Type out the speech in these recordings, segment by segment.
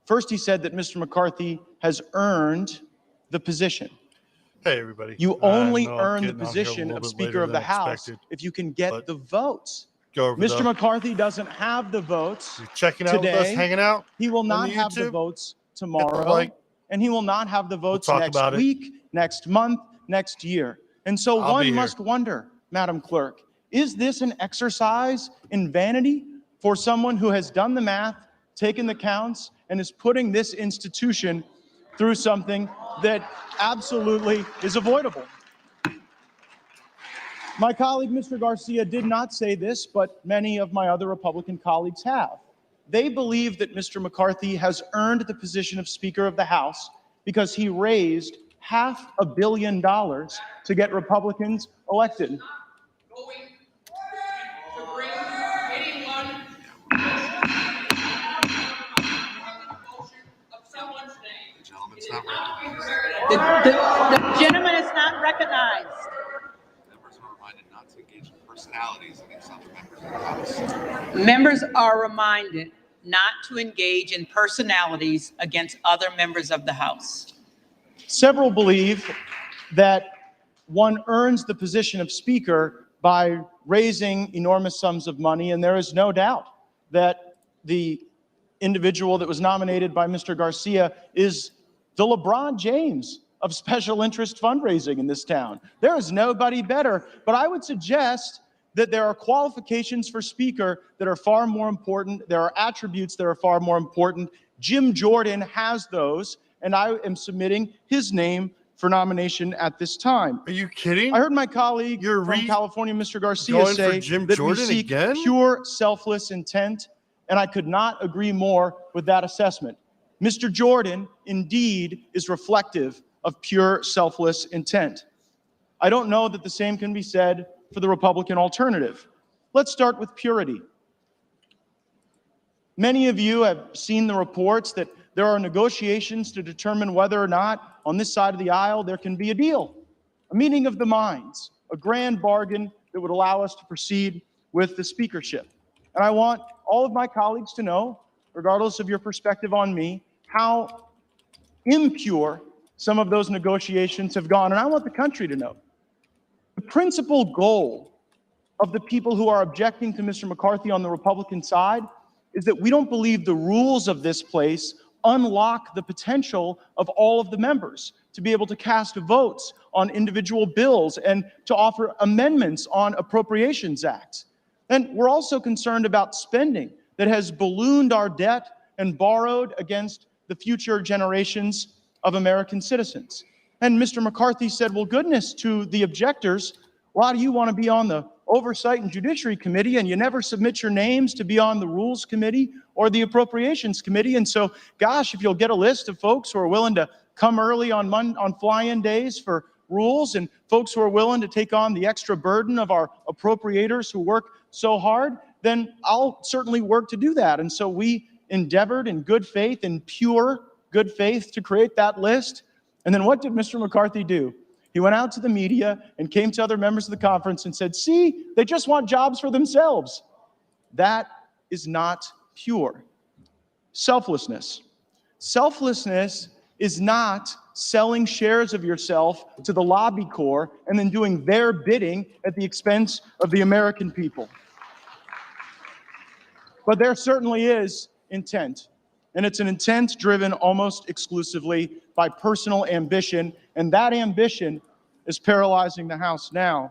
First, he said that Mr. McCarthy has earned the position. Hey, everybody. You only earn the position of Speaker of the House if you can get the votes. Mr. McCarthy doesn't have the votes. You're checking out with us, hanging out. He will not have the votes tomorrow, and he will not have the votes next week, next month, next year. And so one must wonder, Madam Clerk, is this an exercise in vanity for someone who has done the math, taken the counts, and is putting this institution through something that absolutely is avoidable? My colleague, Mr. Garcia, did not say this, but many of my other Republican colleagues have. They believe that Mr. McCarthy has earned the position of Speaker of the House because he raised $500 million to get Republicans elected. The gentleman is not recognized. Members are reminded not to engage in personalities against other members of the House. Several believe that one earns the position of Speaker by raising enormous sums of money, and there is no doubt that the individual that was nominated by Mr. Garcia is the LeBron James of special interest fundraising in this town. There is nobody better, but I would suggest that there are qualifications for Speaker that are far more important. There are attributes that are far more important. Jim Jordan has those, and I am submitting his name for nomination at this time. Are you kidding? I heard my colleague from California, Mr. Garcia, say that we seek pure, selfless intent, and I could not agree more with that assessment. Mr. Jordan, indeed, is reflective of pure, selfless intent. I don't know that the same can be said for the Republican alternative. Let's start with purity. Many of you have seen the reports that there are negotiations to determine whether or not on this side of the aisle there can be a deal, a meeting of the minds, a grand bargain that would allow us to proceed with the speakership. And I want all of my colleagues to know, regardless of your perspective on me, how impure some of those negotiations have gone. And I want the country to know the principal goal of the people who are objecting to Mr. McCarthy on the Republican side is that we don't believe the rules of this place unlock the potential of all of the members to be able to cast votes on individual bills and to offer amendments on appropriations acts. And we're also concerned about spending that has ballooned our debt and borrowed against the future generations of American citizens. And Mr. McCarthy said, well, goodness, to the objectors, why do you want to be on the Oversight and Judiciary Committee and you never submit your names to be on the Rules Committee or the Appropriations Committee? And so, gosh, if you'll get a list of folks who are willing to come early on fly-in days for rules and folks who are willing to take on the extra burden of our appropriators who work so hard, then I'll certainly work to do that. And so we endeavored in good faith, in pure good faith, to create that list. And then what did Mr. McCarthy do? He went out to the media and came to other members of the conference and said, see, they just want jobs for themselves. That is not pure. Selflessness. Selflessness is not selling shares of yourself to the lobby corps and then doing their bidding at the expense of the American people. But there certainly is intent. And it's an intent driven almost exclusively by personal ambition, and that ambition is paralyzing the House now.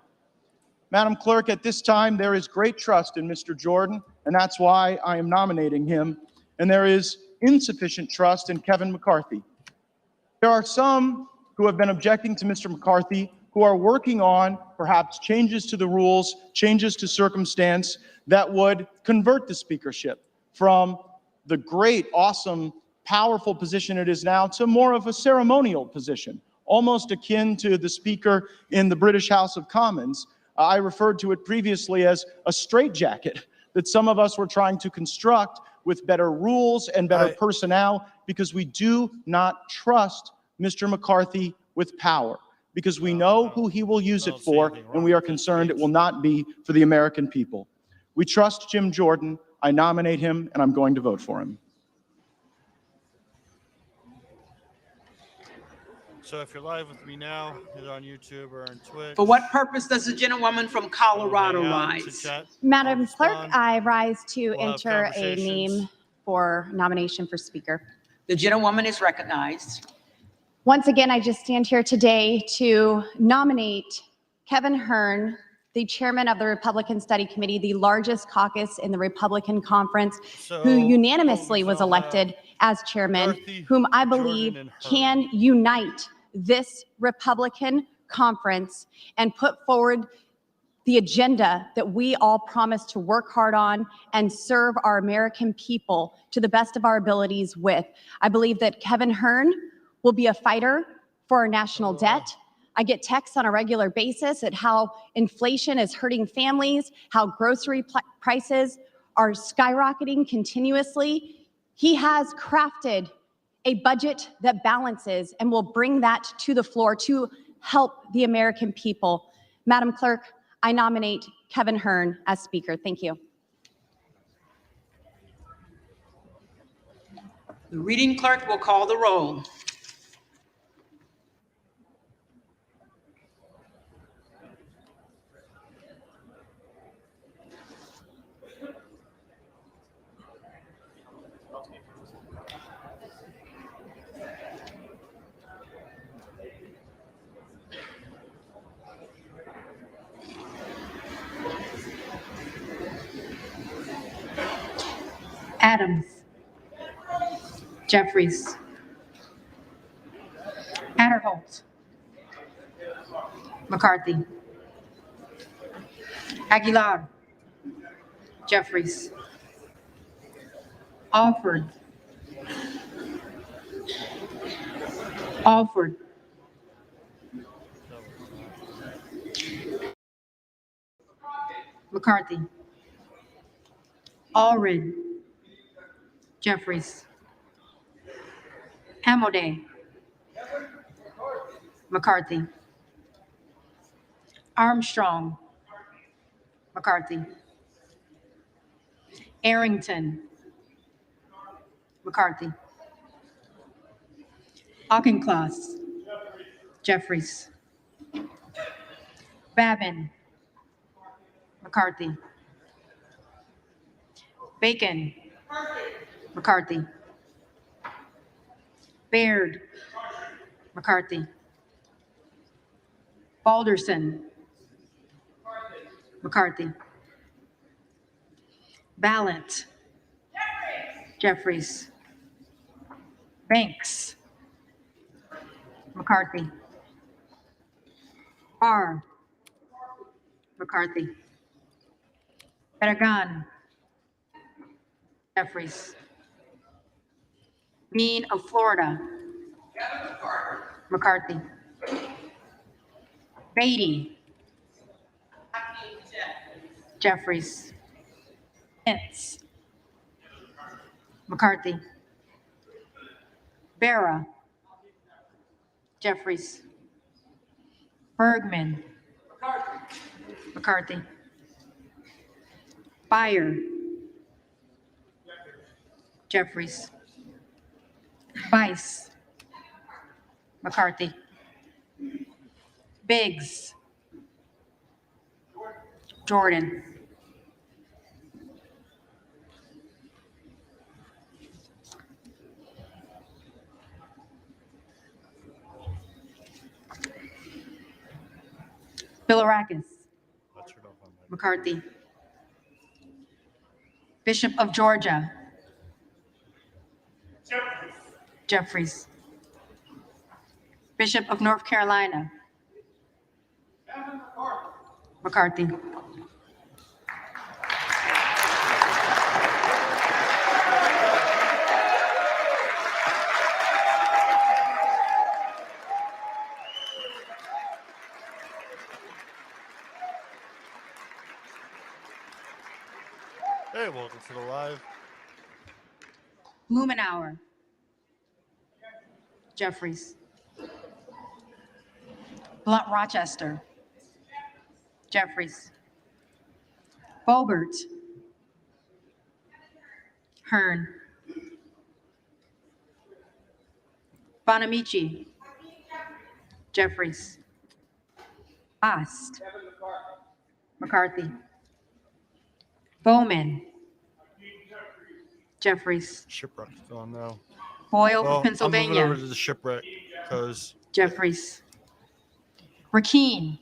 Madam Clerk, at this time, there is great trust in Mr. Jordan, and that's why I am nominating him, and there is insufficient trust in Kevin McCarthy. There are some who have been objecting to Mr. McCarthy who are working on perhaps changes to the rules, changes to circumstance that would convert the speakership from the great, awesome, powerful position it is now to more of a ceremonial position, almost akin to the Speaker in the British House of Commons. I referred to it previously as a straitjacket that some of us were trying to construct with better rules and better personnel because we do not trust Mr. McCarthy with power, because we know who he will use it for, and we are concerned it will not be for the American people. We trust Jim Jordan. I nominate him, and I'm going to vote for him. So if you're live with me now, either on YouTube or on Twitch. For what purpose does the gentlewoman from Colorado hang out, rise? chit-chat, Madam I'll Clerk, respond. I rise to We'll have enter a conversations. name for nomination for Speaker. The gentlewoman is recognized. Once again, I just stand here today to nominate Kevin Hearn, the chairman of the Republican Study Committee, the largest caucus in the Republican Conference, So, who unanimously oh, was so, elected as chairman, Dorothy, whom I Jordan, believe and Hearn. can unite this Republican conference and put forward the agenda that we all promise to work hard on and serve our American people to the best of our abilities with. I believe that Kevin Hearn will be a fighter for our national debt. I get texts on a regular basis at how inflation is hurting families, how grocery prices are skyrocketing continuously. He has crafted a budget that balances and will bring that to the floor to help the American people. Madam Clerk, I nominate Kevin Hearn as Speaker. Thank you. The reading clerk will call the roll. Adams. Jeffries. Adderholt. McCarthy. Aguilar. Jeffries. Alford. Alford. McCarthy. Allred. Jeffries. Hamoday. McCarthy. Armstrong. McCarthy. Arrington. McCarthy. Auchincloss. Jeffries. Babin. McCarthy. Bacon. McCarthy. Baird. McCarthy. Balderson. McCarthy. Ballant. Jeffries. Banks. McCarthy. Barr. McCarthy. Barragan. Jeffries. Dean of Florida. McCarthy. Beatty. Jeffries. Pence. McCarthy. Vera. Jeffries. Bergman. McCarthy. Byer. Jeffries. Vice. McCarthy. Biggs. Jordan. Bilirakis. McCarthy. Bishop of Georgia. Jeffries. Bishop of North Carolina. McCarthy. Hey, welcome to the live. Blumenauer. Jeffries. Blunt Rochester. Jeffries. Bobert. Hearn. Bonamici. Jeffries. Bast. McCarthy. Bowman. Jeffries. Shipwreck is on now. Boyle, Well, I'm moving Pennsylvania. over to the shipwreck because Jeffries. Rakeen.